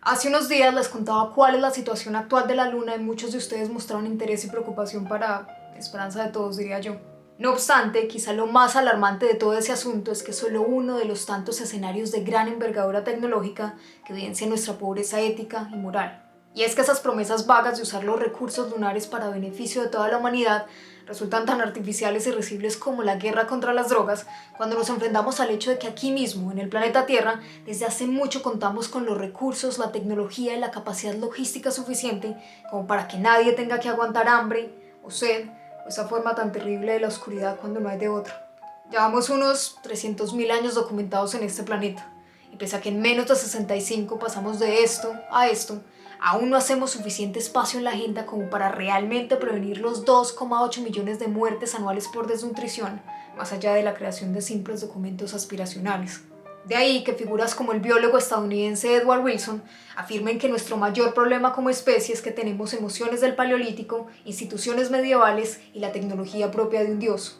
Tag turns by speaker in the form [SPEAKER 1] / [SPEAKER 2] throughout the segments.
[SPEAKER 1] Hace unos días les contaba cuál es la situación actual de la Luna y muchos de ustedes mostraron interés y preocupación para esperanza de todos, diría yo. No obstante, quizá lo más alarmante de todo ese asunto es que solo uno de los tantos escenarios de gran envergadura tecnológica que evidencia nuestra pobreza ética y moral. Y es que esas promesas vagas de usar los recursos lunares para beneficio de toda la humanidad resultan tan artificiales y risibles como la guerra contra las drogas cuando nos enfrentamos al hecho de que aquí mismo, en el planeta Tierra, desde hace mucho contamos con los recursos, la tecnología y la capacidad logística suficiente como para que nadie tenga que aguantar hambre o sed o esa forma tan terrible de la oscuridad cuando no hay de otra. Llevamos unos 300.000 años documentados en este planeta y pese a que en menos de 65 pasamos de esto a esto, aún no hacemos suficiente espacio en la agenda como para realmente prevenir los 2,8 millones de muertes anuales por desnutrición, más allá de la creación de simples documentos aspiracionales. De ahí que figuras como el biólogo estadounidense Edward Wilson afirmen que nuestro mayor problema como especie es que tenemos emociones del Paleolítico, instituciones medievales y la tecnología propia de un dios.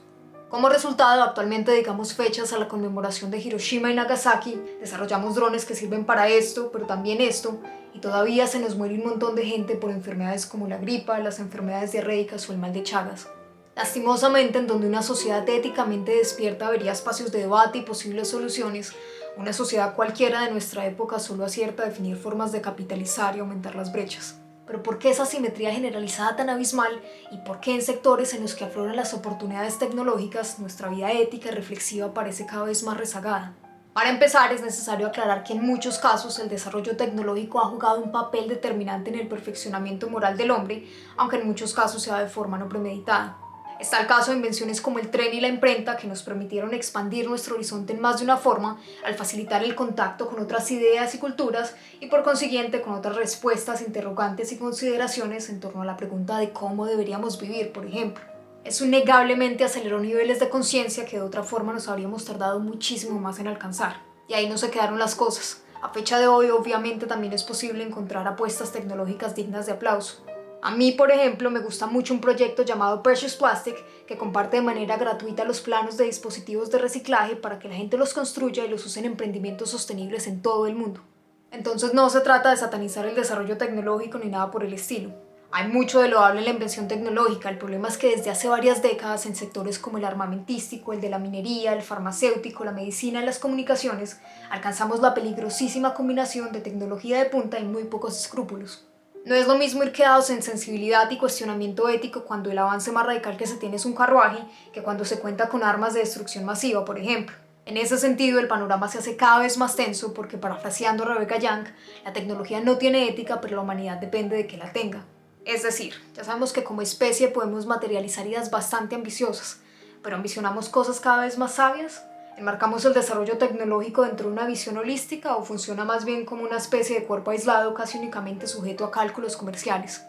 [SPEAKER 1] Como resultado, actualmente dedicamos fechas a la conmemoración de Hiroshima y Nagasaki, desarrollamos drones que sirven para esto, pero también esto, y todavía se nos muere un montón de gente por enfermedades como la gripa, las enfermedades diarreicas o el mal de Chagas. Lastimosamente, en donde una sociedad éticamente despierta vería espacios de debate y posibles soluciones, una sociedad cualquiera de nuestra época solo acierta a definir formas de capitalizar y aumentar las brechas. Pero ¿por qué esa asimetría generalizada tan abismal y por qué en sectores en los que afloran las oportunidades tecnológicas nuestra vida ética y reflexiva parece cada vez más rezagada? Para empezar, es necesario aclarar que en muchos casos el desarrollo tecnológico ha jugado un papel determinante en el perfeccionamiento moral del hombre, aunque en muchos casos sea de forma no premeditada. Está el caso de invenciones como el tren y la imprenta que nos permitieron expandir nuestro horizonte en más de una forma al facilitar el contacto con otras ideas y culturas y por consiguiente con otras respuestas, interrogantes y consideraciones en torno a la pregunta de cómo deberíamos vivir, por ejemplo. Eso innegablemente aceleró niveles de conciencia que de otra forma nos habríamos tardado muchísimo más en alcanzar. Y ahí no se quedaron las cosas. A fecha de hoy, obviamente, también es posible encontrar apuestas tecnológicas dignas de aplauso. A mí, por ejemplo, me gusta mucho un proyecto llamado Precious Plastic que comparte de manera gratuita los planos de dispositivos de reciclaje para que la gente los construya y los use en emprendimientos sostenibles en todo el mundo. Entonces no se trata de satanizar el desarrollo tecnológico ni nada por el estilo. Hay mucho de loable en la invención tecnológica, el problema es que desde hace varias décadas en sectores como el armamentístico, el de la minería, el farmacéutico, la medicina y las comunicaciones, alcanzamos la peligrosísima combinación de tecnología de punta y muy pocos escrúpulos. No es lo mismo ir quedados en sensibilidad y cuestionamiento ético cuando el avance más radical que se tiene es un carruaje que cuando se cuenta con armas de destrucción masiva, por ejemplo. En ese sentido, el panorama se hace cada vez más tenso porque, parafraseando a Rebecca Young, la tecnología no tiene ética, pero la humanidad depende de que la tenga. Es decir, ya sabemos que como especie podemos materializar ideas bastante ambiciosas, pero ¿ambicionamos cosas cada vez más sabias? ¿Enmarcamos el desarrollo tecnológico dentro de una visión holística o funciona más bien como una especie de cuerpo aislado casi únicamente sujeto a cálculos comerciales?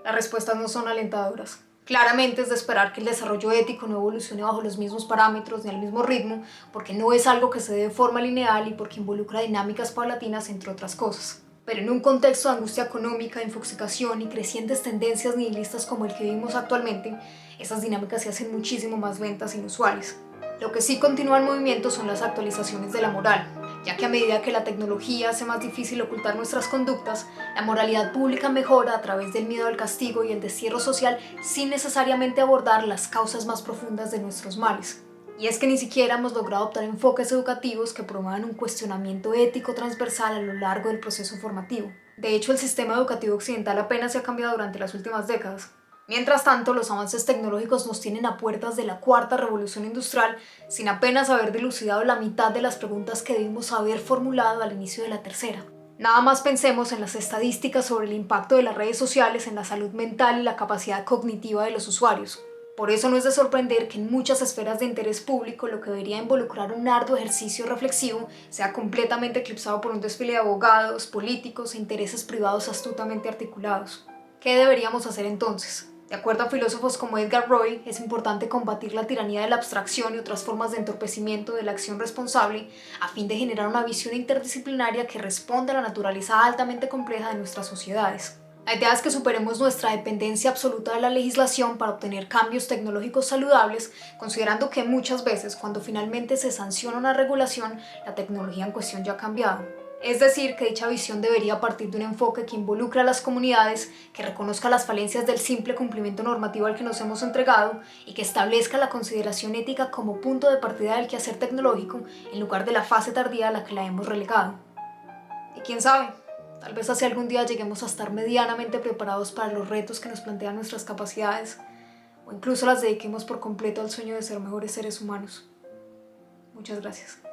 [SPEAKER 1] Las respuestas no son alentadoras. Claramente es de esperar que el desarrollo ético no evolucione bajo los mismos parámetros ni al mismo ritmo, porque no es algo que se dé de forma lineal y porque involucra dinámicas paulatinas, entre otras cosas. Pero en un contexto de angustia económica, infoxicación y crecientes tendencias nihilistas como el que vivimos actualmente, esas dinámicas se hacen muchísimo más lentas e inusuales. Lo que sí continúa en movimiento son las actualizaciones de la moral, ya que a medida que la tecnología hace más difícil ocultar nuestras conductas, la moralidad pública mejora a través del miedo al castigo y el destierro social sin necesariamente abordar las causas más profundas de nuestros males. Y es que ni siquiera hemos logrado adoptar enfoques educativos que promuevan un cuestionamiento ético transversal a lo largo del proceso formativo. De hecho, el sistema educativo occidental apenas se ha cambiado durante las últimas décadas. Mientras tanto, los avances tecnológicos nos tienen a puertas de la cuarta revolución industrial sin apenas haber dilucidado la mitad de las preguntas que debimos haber formulado al inicio de la tercera. Nada más pensemos en las estadísticas sobre el impacto de las redes sociales en la salud mental y la capacidad cognitiva de los usuarios. Por eso no es de sorprender que en muchas esferas de interés público lo que debería involucrar un arduo ejercicio reflexivo sea completamente eclipsado por un desfile de abogados, políticos e intereses privados astutamente articulados. ¿Qué deberíamos hacer entonces? De acuerdo a filósofos como Edgar Roy, es importante combatir la tiranía de la abstracción y otras formas de entorpecimiento de la acción responsable a fin de generar una visión interdisciplinaria que responda a la naturaleza altamente compleja de nuestras sociedades. La idea es que superemos nuestra dependencia absoluta de la legislación para obtener cambios tecnológicos saludables, considerando que muchas veces, cuando finalmente se sanciona una regulación, la tecnología en cuestión ya ha cambiado. Es decir, que dicha visión debería partir de un enfoque que involucre a las comunidades, que reconozca las falencias del simple cumplimiento normativo al que nos hemos entregado y que establezca la consideración ética como punto de partida del quehacer tecnológico en lugar de la fase tardía a la que la hemos relegado. Y quién sabe, tal vez así algún día lleguemos a estar medianamente preparados para los retos que nos plantean nuestras capacidades, o incluso las dediquemos por completo al sueño de ser mejores seres humanos. Muchas gracias.